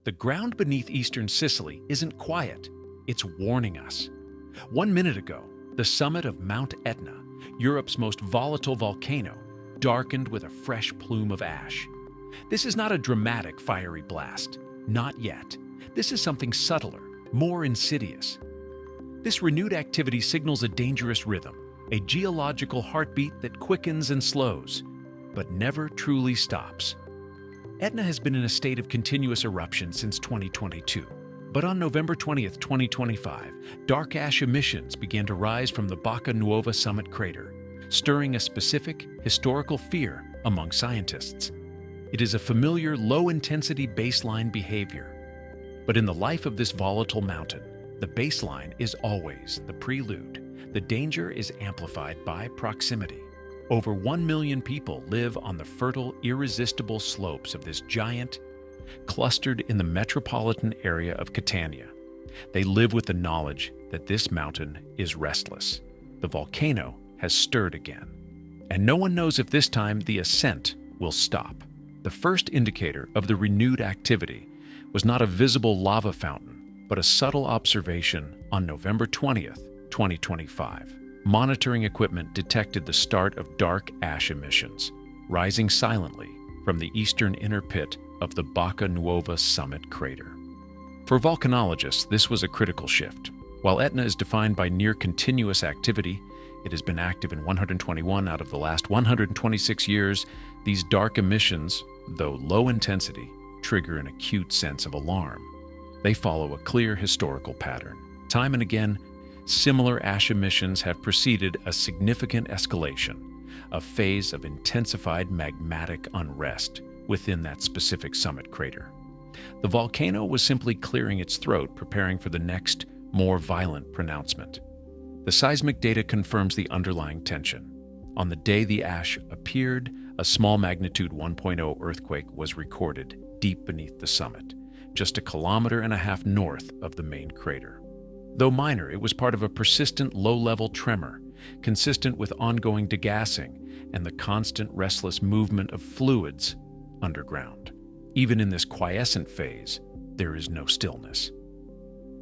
The ground beneath eastern Sicily isn't quiet, it's warning us. 1 minute ago, the summit of Mount Etna, Europe's most volatile volcano, darkened with a fresh plume of ash. This is not a dramatic fiery blast. Not yet. This is something subtler, more insidious. This renewed activity signals a dangerous rhythm, a geological heartbeat that quickens and slows, but never truly stops. Etna has been in a state of continuous eruption since 2022. But on November 20th, 2025, dark ash emissions began to rise from the Bocca Nuova summit crater, stirring a specific, historical fear among scientists. It is a familiar, low-intensity baseline behavior. But in the life of this volatile mountain, the baseline is always the prelude. The danger is amplified by proximity. Over 1 million people live on the fertile, irresistible slopes of this giant, clustered in the metropolitan area of Catania. They live with the knowledge that this mountain is restless. The volcano has stirred again. And no one knows if this time the ascent will stop. The first indicator of the renewed activity was not a visible lava fountain, but a subtle observation on November 20th, 2025. Monitoring equipment detected the start of dark ash emissions, rising silently from the eastern inner pit of the Bocca Nuova summit crater. For volcanologists, this was a critical shift. While Etna is defined by near-continuous activity, it has been active in 121 out of the last 126 years. These dark emissions, though low intensity, trigger an acute sense of alarm. They follow a clear historical pattern. Time and again, similar ash emissions have preceded a significant escalation, a phase of intensified magmatic unrest within that specific summit crater. The volcano was simply clearing its throat, preparing for the next, more violent pronouncement. The seismic data confirms the underlying tension. On the day the ash appeared, a small magnitude 1.0 earthquake was recorded deep beneath the summit, just 1.5 kilometers north of the main crater. Though minor, it was part of a persistent low-level tremor, consistent with ongoing degassing and the constant restless movement of fluids underground. Even in this quiescent phase, there is no stillness.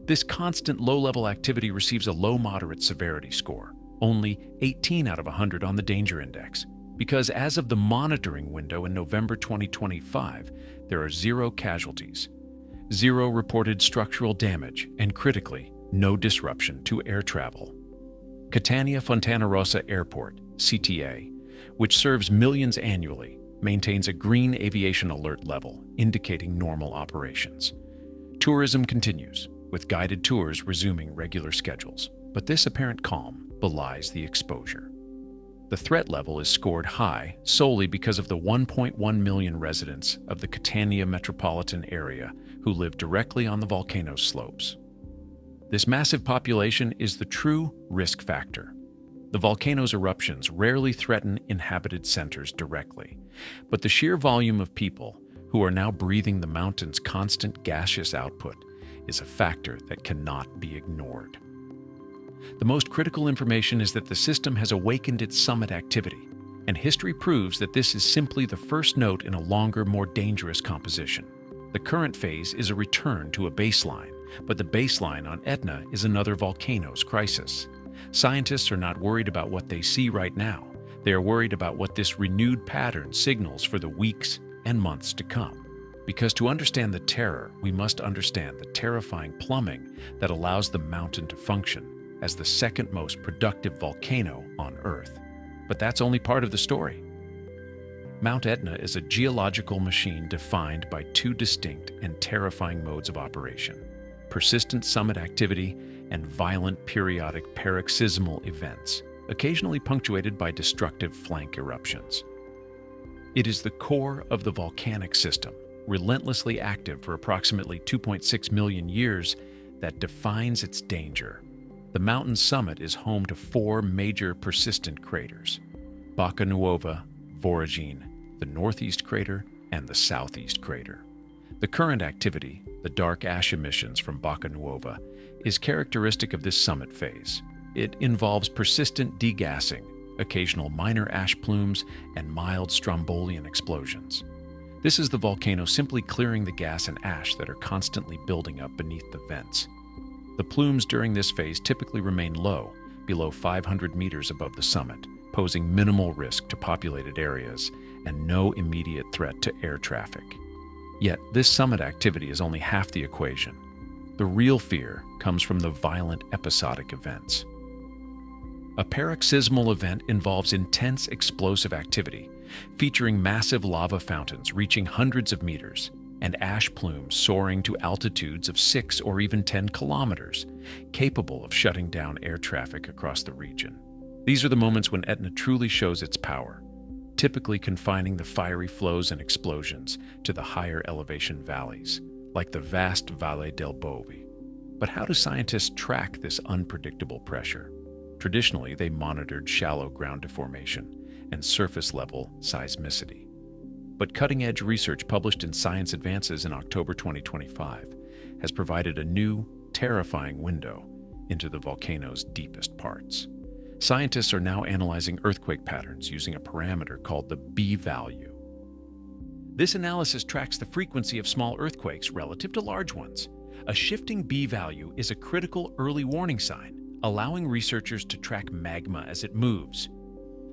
This constant low-level activity receives a low-moderate severity score, only 18 out of 100 on the danger index, because as of the monitoring window in November 2025, there are 0 casualties, 0 reported structural damage, and critically, no disruption to air travel. Catania Fontanarossa Airport, CTA, which serves millions annually, maintains a green aviation alert level, indicating normal operations. Tourism continues, with guided tours resuming regular schedules, but this apparent calm belies the exposure. The threat level is scored high solely because of the 1.1 million residents of the Catania metropolitan area who live directly on the volcano's slopes. This massive population is the true risk factor. The volcano's eruptions rarely threaten inhabited centers directly, but the sheer volume of people who are now breathing the mountain's constant gaseous output is a factor that cannot be ignored. The most critical information is that the system has awakened its summit activity, and history proves that this is simply the first note in a longer, more dangerous composition. The current phase is a return to a baseline, but the baseline on Etna is another volcano's crisis. Scientists are not worried about what they see right now. They are worried about what this renewed pattern signals for the weeks and months to come. Because to understand the terror, we must understand the terrifying plumbing that allows the mountain to function as the second most productive volcano on Earth. But that's only part of the story. Mount Etna is a geological machine defined by 2 distinct and terrifying modes of operation: persistent summit activity and violent periodic paroxysmal events, occasionally punctuated by destructive flank eruptions. It is the core of the volcanic system, relentlessly active for approximately 2.6 million years, that defines its danger. The mountain's summit is home to 4 major persistent craters: Bocca Nuova, Voragine, the northeast crater, and the southeast crater. The current activity, the dark ash emissions from Bocca Nuova, is characteristic of this summit phase. It involves persistent degassing, occasional minor ash plumes, and mild strombolian explosions. This is the volcano simply clearing the gas and ash that are constantly building up beneath the vents. The plumes during this phase typically remain low, below 500 meters above the summit, posing minimal risk to populated areas and no immediate threat to air traffic. Yet, this summit activity is only half the equation. The real fear comes from the violent episodic events. A paroxysmal event involves intense explosive activity, featuring massive lava fountains reaching hundreds of meters and ash plumes soaring to altitudes of 6 or even 10 kilometers, capable of shutting down air traffic across the region. These are the moments when Etna truly shows its power, typically confining the fiery flows and explosions to the higher elevation valleys, like the vast Valle del Bovi. But how do scientists track this unpredictable pressure? Traditionally, they monitored shallow ground deformation and surface-level seismicity. But cutting-edge research published in Science Advances in October 2025 has provided a new, terrifying window into the volcano's deepest parts. Scientists are now analyzing earthquake patterns using a parameter called the B value. This analysis tracks the frequency of small earthquakes relative to large ones. A shifting B value is a critical early warning sign, allowing researchers to track magma as it moves,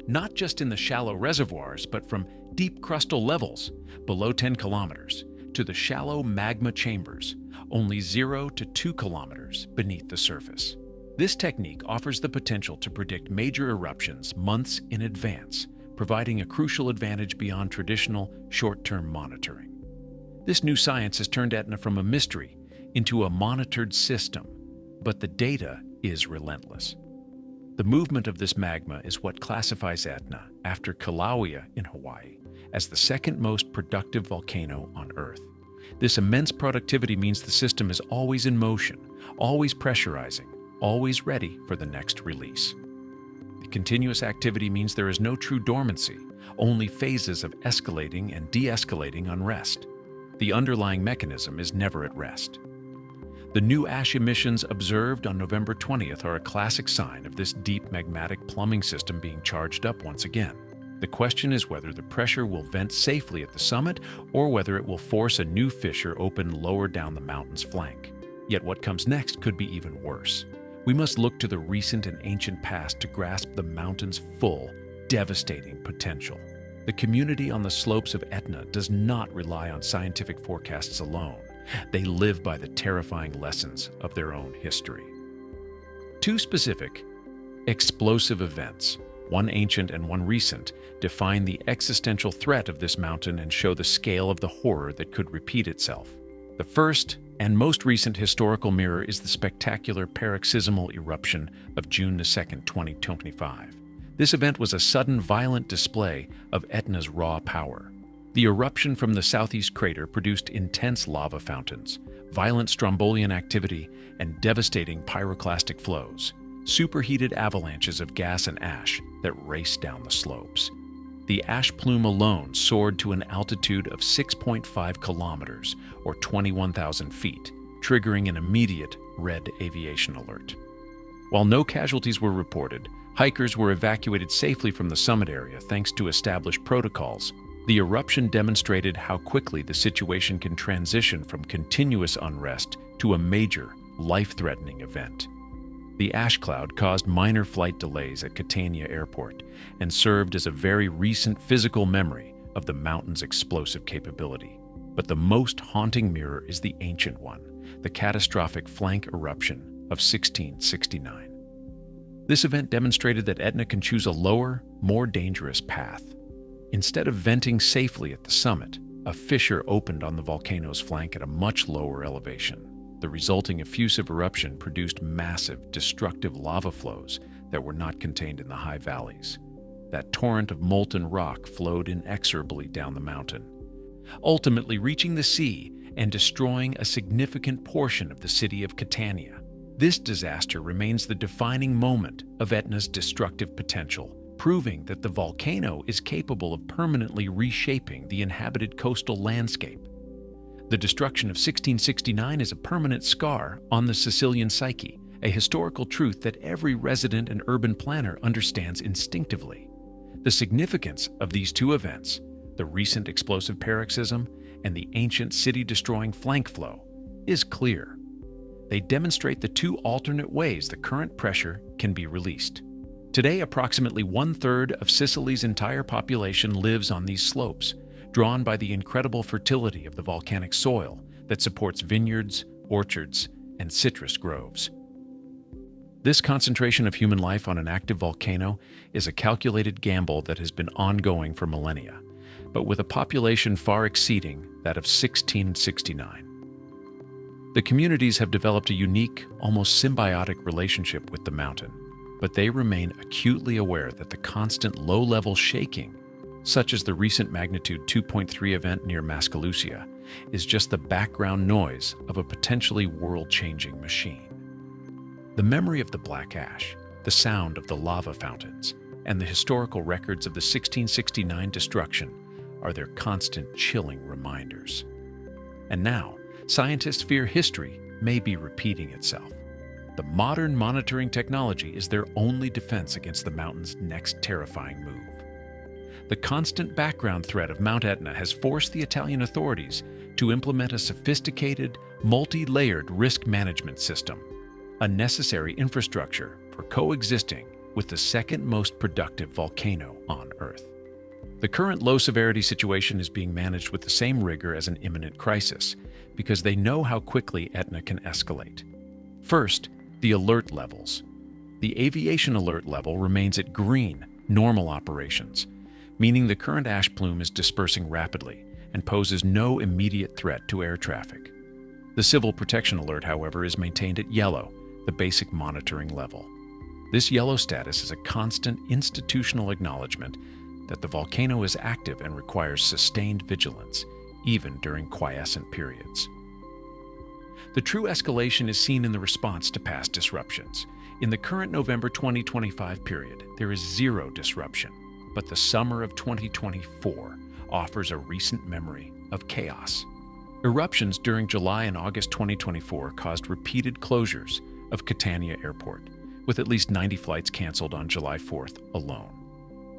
not just in the shallow reservoirs, but from deep crustal levels, below 10 kilometers, to the shallow magma chambers, only 0 to 2 kilometers beneath the surface. This technique offers the potential to predict major eruptions months in advance, providing a crucial advantage beyond traditional short-term monitoring. This new science has turned Etna from a mystery into a monitored system, but the data is relentless. The movement of this magma is what classifies Etna, after Kilauea in Hawaii, as the second most productive volcano on Earth. This immense productivity means the system is always in motion, always pressurizing, always ready for the next release. The continuous activity means there is no true dormancy, only phases of escalating and de-escalating unrest. The underlying mechanism is never at rest. The new ash emissions observed on November 20th are a classic sign of this deep magmatic plumbing system being charged up once again. The question is whether the pressure will vent safely at the summit or whether it will force a new fissure open lower down the mountain's flank. Yet what comes next could be even worse. We must look to the recent and ancient past to grasp the mountain's full, devastating potential. The community on the slopes of Etna does not rely on scientific forecasts alone. They live by the terrifying lessons of their own history. Two specific, explosive events, one ancient and one recent, define the existential threat of this mountain and show the scale of the horror that could repeat itself. The first and most recent historical mirror is the spectacular paroxysmal eruption of June 2, 2025. This event was a sudden, violent display of Etna's raw power. The eruption from the southeast crater produced intense lava fountains, violent strombolian activity, and devastating pyroclastic flows, superheated avalanches of gas and ash that raced down the slopes. The ash plume alone soared to an altitude of 6.5 kilometers, or 21,000 feet, triggering an immediate red aviation alert. While no casualties were reported, hikers were evacuated safely from the summit area thanks to established protocols. The eruption demonstrated how quickly the situation can transition from continuous unrest to a major, life-threatening event. The ash cloud caused minor flight delays at Catania airport and served as a very recent physical memory of the mountain's explosive capability. But the most haunting mirror is the ancient one, the catastrophic flank eruption of 1669. This event demonstrated that Etna can choose a lower, more dangerous path. Instead of venting safely at the summit, a fissure opened on the volcano's flank at a much lower elevation. The resulting effusive eruption produced massive, destructive lava flows that were not contained in the high valleys. That torrent of molten rock flowed inexorably down the mountain, ultimately reaching the sea and destroying a significant portion of the city of Catania. This disaster remains the defining moment of Etna's destructive potential, proving that the volcano is capable of permanently reshaping the inhabited coastal landscape. The destruction of 1669 is a permanent scar on the Sicilian psyche, a historical truth that every resident and urban planner understands instinctively. The significance of these two events, the recent explosive paroxysm, and the ancient city-destroying flank flow, is clear. They demonstrate the two alternate ways the current pressure can be released. Today, approximately one-third of Sicily's entire population lives on these slopes, drawn by the incredible fertility of the volcanic soil that supports vineyards, orchards, and citrus groves. This concentration of human life on an active volcano is a calculated gamble that has been ongoing for millennia, but with a population far exceeding that of 1669. The communities have developed a unique, almost symbiotic relationship with the mountain, but they remain acutely aware that the constant low-level shaking, such as the recent magnitude 2.3 event near Mascalucia, is just the background noise of a potentially world-changing machine. The memory of the black ash, the sound of the lava fountains, and the historical records of the 1669 destruction are their constant chilling reminders. And now, scientists fear history may be repeating itself. The modern monitoring technology is their only defense against the mountain's next terrifying move. The constant background threat of Mount Etna has forced the Italian authorities to implement a sophisticated, multi-layered risk management system, a necessary infrastructure for coexisting with the second most productive volcano on Earth. The current low-severity situation is being managed with the same rigor as an imminent crisis, because they know how quickly Etna can escalate. First, the alert levels. The aviation alert level remains at green, normal operations, meaning the current ash plume is dispersing rapidly and poses no immediate threat to air traffic. The civil protection alert, however, is maintained at yellow, the basic monitoring level. This yellow status is a constant institutional acknowledgement that the volcano is active and requires sustained vigilance, even during quiescent periods. The true escalation is seen in the response to past disruptions. In the current November 2025 period, there is zero disruption, but the summer of 2024 offers a recent memory of chaos. Eruptions during July and August 2024 caused repeated closures of Catania Airport, with at least 90 flights canceled on July 4th alone.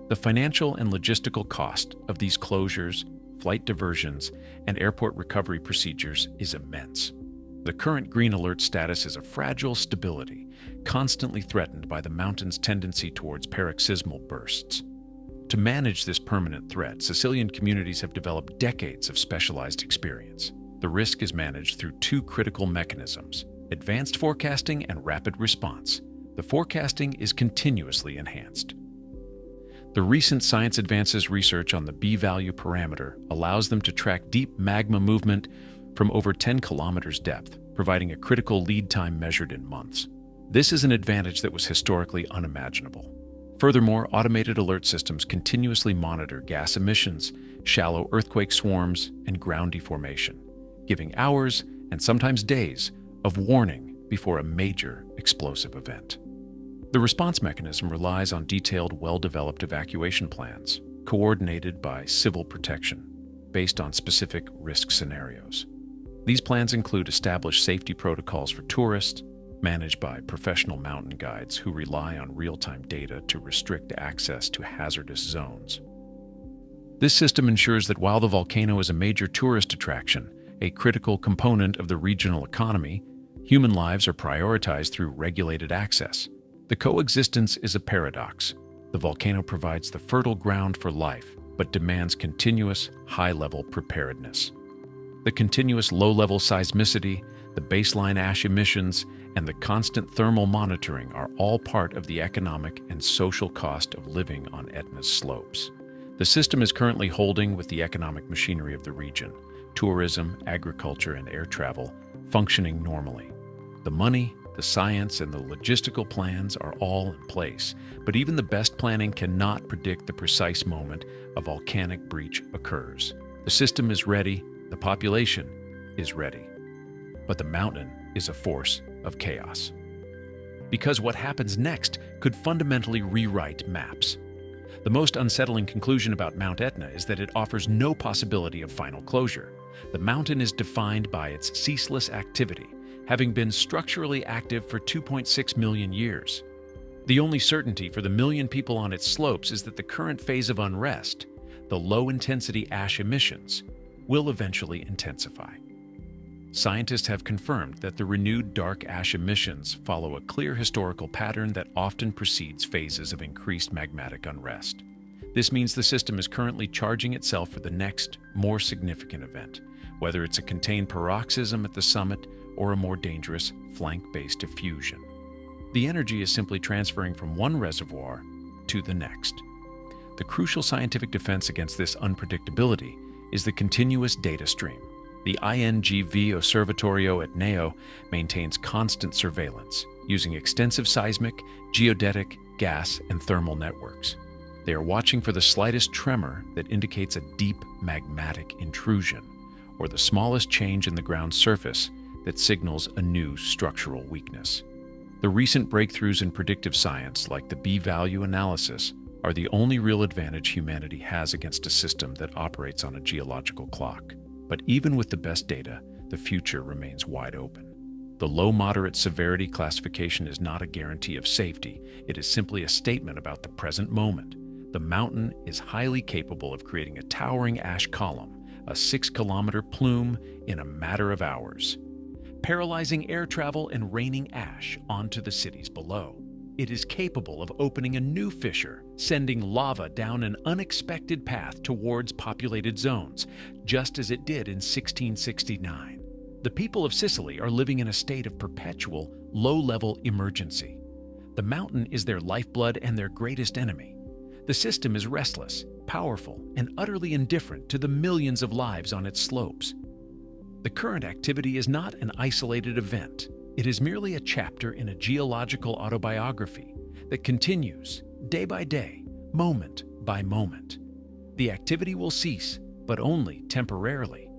The financial and logistical cost of these closures, flight diversions, and airport recovery procedures is immense. The current green alert status is a fragile stability, constantly threatened by the mountain's tendency towards paroxysmal bursts. To manage this permanent threat, Sicilian communities have developed decades of specialized experience. The risk is managed through two critical mechanisms: advanced forecasting and rapid response. The forecasting is continuously enhanced. The recent science advances research on the B-value parameter allows them to track deep magma movement from over 10 kilometers depth, providing a critical lead time measured in months. This is an advantage that was historically unimaginable. Furthermore, automated alert systems continuously monitor gas emissions, shallow earthquake swarms, and ground deformation, giving hours and sometimes days of warning before a major explosive event. The response mechanism relies on detailed, well-developed evacuation plans, coordinated by civil protection, based on specific risk scenarios. These plans include established safety protocols for tourists, managed by professional mountain guides who rely on real-time data to restrict access to hazardous zones. This system ensures that while the volcano is a major tourist attraction, a critical component of the regional economy, human lives are prioritized through regulated access. The coexistence is a paradox. The volcano provides the fertile ground for life, but demands continuous, high-level preparedness. The continuous low-level seismicity, the baseline ash emissions, and the constant thermal monitoring are all part of the economic and social cost of living on Etna's slopes. The system is currently holding with the economic machinery of the region, tourism, agriculture, and air travel, functioning normally. The money, the science, and the logistical plans are all in place, but even the best planning cannot predict the precise moment a volcanic breach occurs. The system is ready, the population is ready, but the mountain is a force of chaos. Because what happens next could fundamentally rewrite maps. The most unsettling conclusion about Mount Etna is that it offers no possibility of final closure. The mountain is defined by its ceaseless activity, having been structurally active for 2.6 million years. The only certainty for the million people on its slopes is that the current phase of unrest, the low-intensity ash emissions will eventually intensify. Scientists have confirmed that the renewed dark ash emissions follow a clear historical pattern that often precedes phases of increased magmatic unrest. This means the system is currently charging itself for the next, more significant event, whether it's a contained paroxysm at the summit or a more dangerous flank-based diffusion. The energy is simply transferring from one reservoir to the next. The crucial scientific defense against this unpredictability is the continuous data stream. The INGV Osservatorio at Etna maintains constant surveillance, using extensive seismic, geodetic, gas, and thermal networks. They are watching for the slightest tremor that indicates a deep magmatic intrusion, or the smallest change in the ground's surface that signals a new structural weakness. The recent breakthroughs in predictive science, like the B-value analysis, are the only real advantage humanity has against a system that operates on a geological clock. But even with the best data, the future remains wide open. The low-moderate severity classification is not a guarantee of safety. It is simply a statement about the present moment. The mountain is highly capable of creating a towering ash column, a 6-kilometer plume, in a matter of hours, paralyzing air travel and raining ash onto the cities below. It is capable of opening a new fissure, sending lava down an unexpected path towards populated zones, just as it did in 1669. The people of Sicily are living in a state of perpetual, low-level emergency. The mountain is their lifeblood and their greatest enemy. The system is restless, powerful, and utterly indifferent to the millions of lives on its slopes. The current activity is not an isolated event. It is merely a chapter in a geological autobiography that continues day by day, moment by moment. The activity will cease, but only temporarily.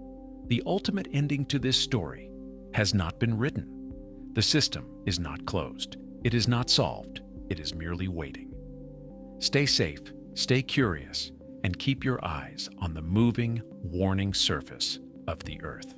The ultimate ending to this story has not been written. The system is not closed. It is not solved. It is merely waiting. Stay safe, stay curious, and keep your eyes on the moving, warning surface of the Earth.